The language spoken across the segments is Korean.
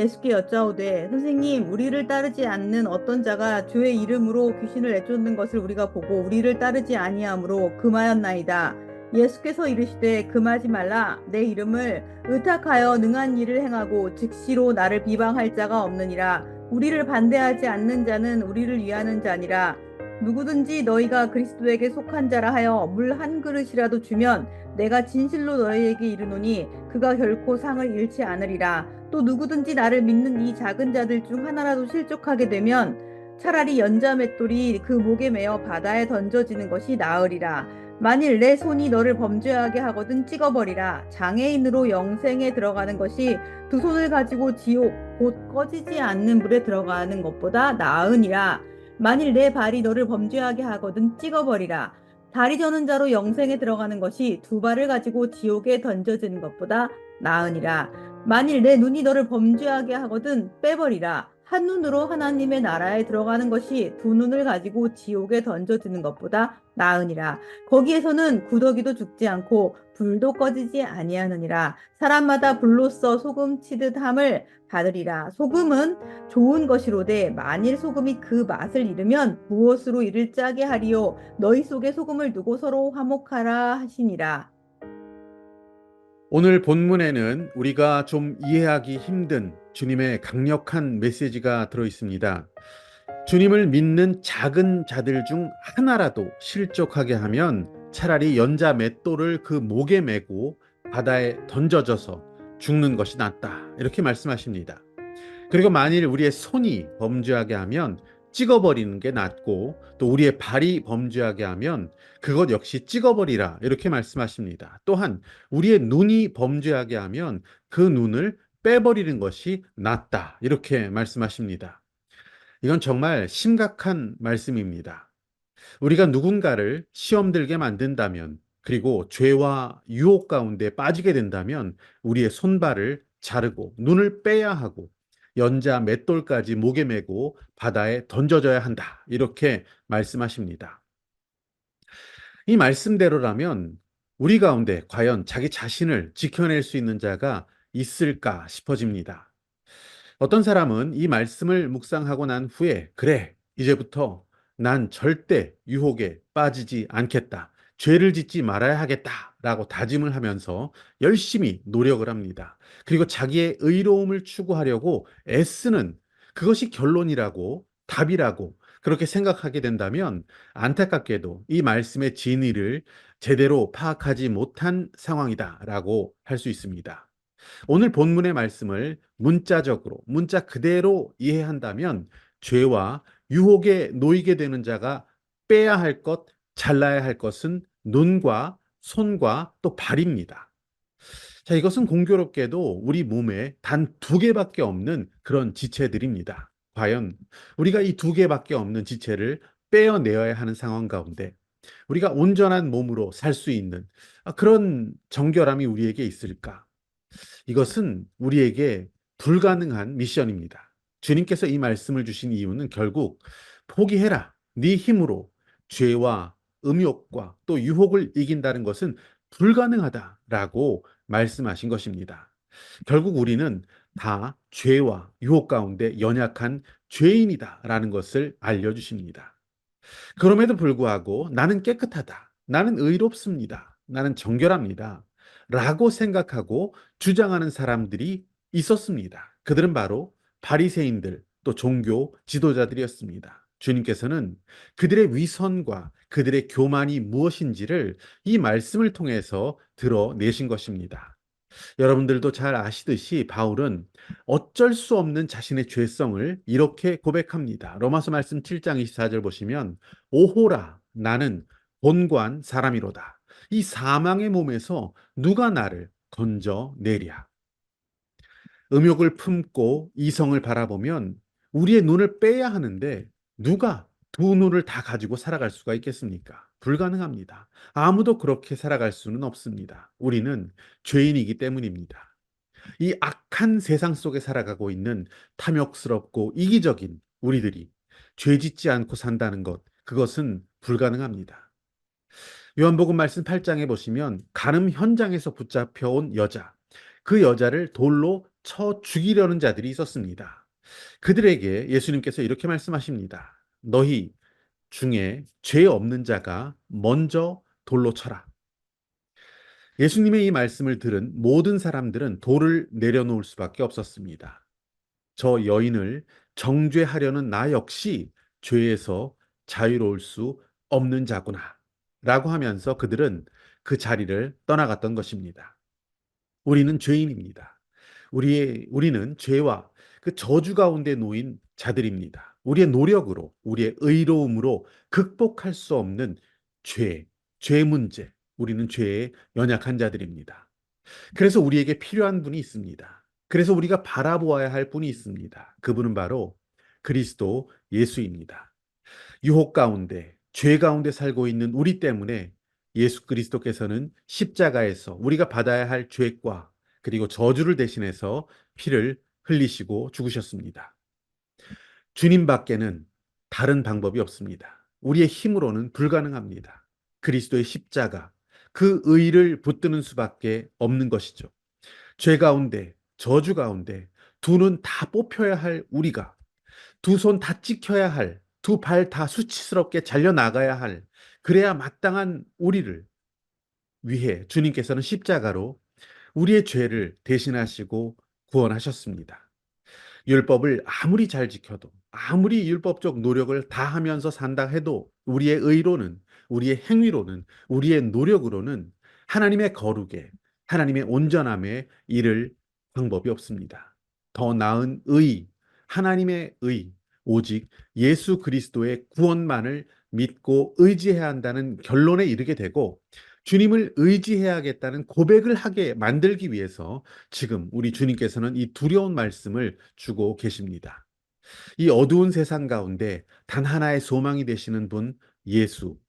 예수께 여짜오되 선생님 우리를 따르지 않는 어떤 자가 주의 이름으로 귀신을 내쫓는 것을 우리가 보고 우리를 따르지 아니하므로 금하였나이다. 예수께서 이르시되 금하지 말라. 내 이름을 의탁하여 능한 일을 행하고 즉시로 나를 비방할 자가 없느니라. 우리를 반대하지 않는 자는 우리를 위하는 자니라. 누구든지 너희가 그리스도에게 속한 자라 하여 물 한 그릇이라도 주면 내가 진실로 너희에게 이르노니 그가 결코 상을 잃지 않으리라. 또 누구든지 나를 믿는 이 작은 자들 중 하나라도 실족하게 되면 차라리 연자 맷돌이 그 목에 매어 바다에 던져지는 것이 나으리라. 만일 내 손이 너를 범죄하게 하거든 찍어버리라. 장애인으로 영생에 들어가는 것이 두 손을 가지고 지옥 곧 꺼지지 않는 불에 들어가는 것보다 나으니라. 만일 내 발이 너를 범죄하게 하거든 찍어버리라. 다리 저는 자로 영생에 들어가는 것이 두 발을 가지고 지옥에 던져지는 것보다 나으니라. 만일 내 눈이 너를 범죄하게 하거든 빼버리라. 한 눈으로 하나님의 나라에 들어가는 것이 두 눈을 가지고 지옥에 던져지는 것보다 나으니라. 거기에서는 구더기도 죽지 않고 불도 꺼지지 아니하느니라. 사람마다 불로써 소금 치듯 함을 받으리라. 소금은 좋은 것이로되 만일 소금이 그 맛을 잃으면 무엇으로 이를 짜게 하리요. 너희 속에 소금을 두고 서로 화목하라 하시니라. 오늘 본문에는 우리가 좀 이해하기 힘든 주님의 강력한 메시지가 들어 있습니다. 주님을 믿는 작은 자들 중 하나라도 실족하게 하면 차라리 연자 맷돌을 그 목에 메고 바다에 던져져서 죽는 것이 낫다. 이렇게 말씀하십니다. 그리고 만일 우리의 손이 범죄하게 하면 찍어버리는 게 낫고 또 우리의 발이 범죄하게 하면 그것 역시 찍어버리라 이렇게 말씀하십니다. 또한 우리의 눈이 범죄하게 하면 그 눈을 빼버리는 것이 낫다 이렇게 말씀하십니다. 이건 정말 심각한 말씀입니다. 우리가 누군가를 시험 들게 만든다면 그리고 죄와 유혹 가운데 빠지게 된다면 우리의 손발을 자르고 눈을 빼야 하고 연자 맷돌까지 목에 메고 바다에 던져져야 한다. 이렇게 말씀하십니다. 이 말씀대로라면 우리 가운데 과연 자기 자신을 지켜낼 수 있는 자가 있을까 싶어집니다. 어떤 사람은 이 말씀을 묵상하고 난 후에 그래, 이제부터 난 절대 유혹에 빠지지 않겠다. 죄를 짓지 말아야 하겠다. 라고 다짐을 하면서 열심히 노력을 합니다. 그리고 자기의 의로움을 추구하려고 애쓰는 그것이 결론이라고 답이라고 그렇게 생각하게 된다면 안타깝게도 이 말씀의 진리를 제대로 파악하지 못한 상황이다라고 할 수 있습니다. 오늘 본문의 말씀을 문자적으로, 문자 그대로 이해한다면 죄와 유혹에 놓이게 되는 자가 빼야 할 것, 잘라야 할 것은 눈과 손과 또 발입니다. 자, 이것은 공교롭게도 우리 몸에 단 두 개밖에 없는 그런 지체들입니다. 과연 우리가 이 두 개밖에 없는 지체를 빼어내어야 하는 상황 가운데 우리가 온전한 몸으로 살 수 있는 그런 정결함이 우리에게 있을까? 이것은 우리에게 불가능한 미션입니다. 주님께서 이 말씀을 주신 이유는 결국 포기해라. 네 힘으로 죄와 음욕과 또 유혹을 이긴다는 것은 불가능하다라고 말씀하신 것입니다. 결국 우리는 다 죄와 유혹 가운데 연약한 죄인이다라는 것을 알려주십니다. 그럼에도 불구하고 나는 깨끗하다. 나는 의롭습니다. 나는 정결합니다. 라고 생각하고 주장하는 사람들이 있었습니다. 그들은 바로 바리새인들 또 종교 지도자들이었습니다. 주님께서는 그들의 위선과 그들의 교만이 무엇인지를 이 말씀을 통해서 드러내신 것입니다. 여러분들도 잘 아시듯이 바울은 어쩔 수 없는 자신의 죄성을 이렇게 고백합니다. 로마서 말씀 7장 24절 보시면 오호라 나는 본관 사람이로다. 이 사망의 몸에서 누가 나를 건져내랴. 음욕을 품고 이성을 바라보면 우리의 눈을 빼야 하는데 누가 두 눈을 다 가지고 살아갈 수가 있겠습니까? 불가능합니다. 아무도 그렇게 살아갈 수는 없습니다. 우리는 죄인이기 때문입니다. 이 악한 세상 속에 살아가고 있는 탐욕스럽고 이기적인 우리들이 죄 짓지 않고 산다는 것, 그것은 불가능합니다. 요한복음 말씀 8장에 보시면 간음 현장에서 붙잡혀온 여자, 그 여자를 돌로 쳐 죽이려는 자들이 있었습니다. 그들에게 예수님께서 이렇게 말씀하십니다. 너희 중에 죄 없는 자가 먼저 돌로 쳐라. 예수님의 이 말씀을 들은 모든 사람들은 돌을 내려놓을 수밖에 없었습니다. 저 여인을 정죄하려는 나 역시 죄에서 자유로울 수 없는 자구나. 라고 하면서 그들은 그 자리를 떠나갔던 것입니다. 우리는 죄인입니다. 우리는 죄와 그 저주 가운데 놓인 자들입니다. 우리의 노력으로, 우리의 의로움으로 극복할 수 없는 죄 문제. 우리는 죄에 연약한 자들입니다. 그래서 우리에게 필요한 분이 있습니다. 그래서 우리가 바라보아야 할 분이 있습니다. 그분은 바로 그리스도 예수입니다. 유혹 가운데, 죄 가운데 살고 있는 우리 때문에 예수 그리스도께서는 십자가에서 우리가 받아야 할 죄과 그리고 저주를 대신해서 피를 흘리시고 죽으셨습니다. 주님밖에는 다른 방법이 없습니다. 우리의 힘으로는 불가능합니다. 그리스도의 십자가, 그 의를 붙드는 수밖에 없는 것이죠. 죄 가운데, 저주 가운데 두 눈 다 뽑혀야 할 우리가, 두 손 다 찍혀야 할, 두 발 다 수치스럽게 잘려나가야 할, 그래야 마땅한 우리를 위해 주님께서는 십자가로 우리의 죄를 대신하시고 구원하셨습니다. 율법을 아무리 잘 지켜도, 아무리 율법적 노력을 다 하면서 산다 해도 우리의 의로는, 우리의 행위로는, 우리의 노력으로는 하나님의 거룩에, 하나님의 온전함에 이를 방법이 없습니다. 더 나은 의, 하나님의 의, 오직 예수 그리스도의 구원만을 믿고 의지해야 한다는 결론에 이르게 되고, 주님을 의지해야겠다는 고백을 하게 만들기 위해서 지금 우리 주님께서는 이 두려운 말씀을 주고 계십니다. 이 어두운 세상 가운데 단 하나의 소망이 되시는 분, 예수.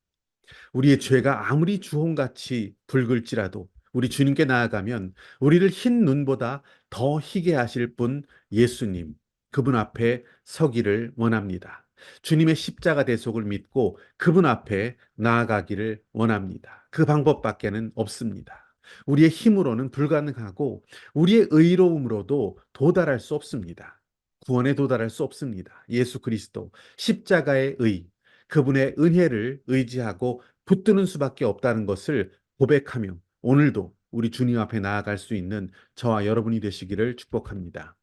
우리의 죄가 아무리 주홍같이 붉을지라도 우리 주님께 나아가면 우리를 흰 눈보다 더 희게 하실 분 예수님, 그분 앞에 서기를 원합니다. 주님의 십자가 대속을 믿고 그분 앞에 나아가기를 원합니다. 그 방법밖에는 없습니다. 우리의 힘으로는 불가능하고 우리의 의로움으로도 도달할 수 없습니다. 구원에 도달할 수 없습니다. 예수 그리스도 십자가의 의, 그분의 은혜를 의지하고 붙드는 수밖에 없다는 것을 고백하며 오늘도 우리 주님 앞에 나아갈 수 있는 저와 여러분이 되시기를 축복합니다.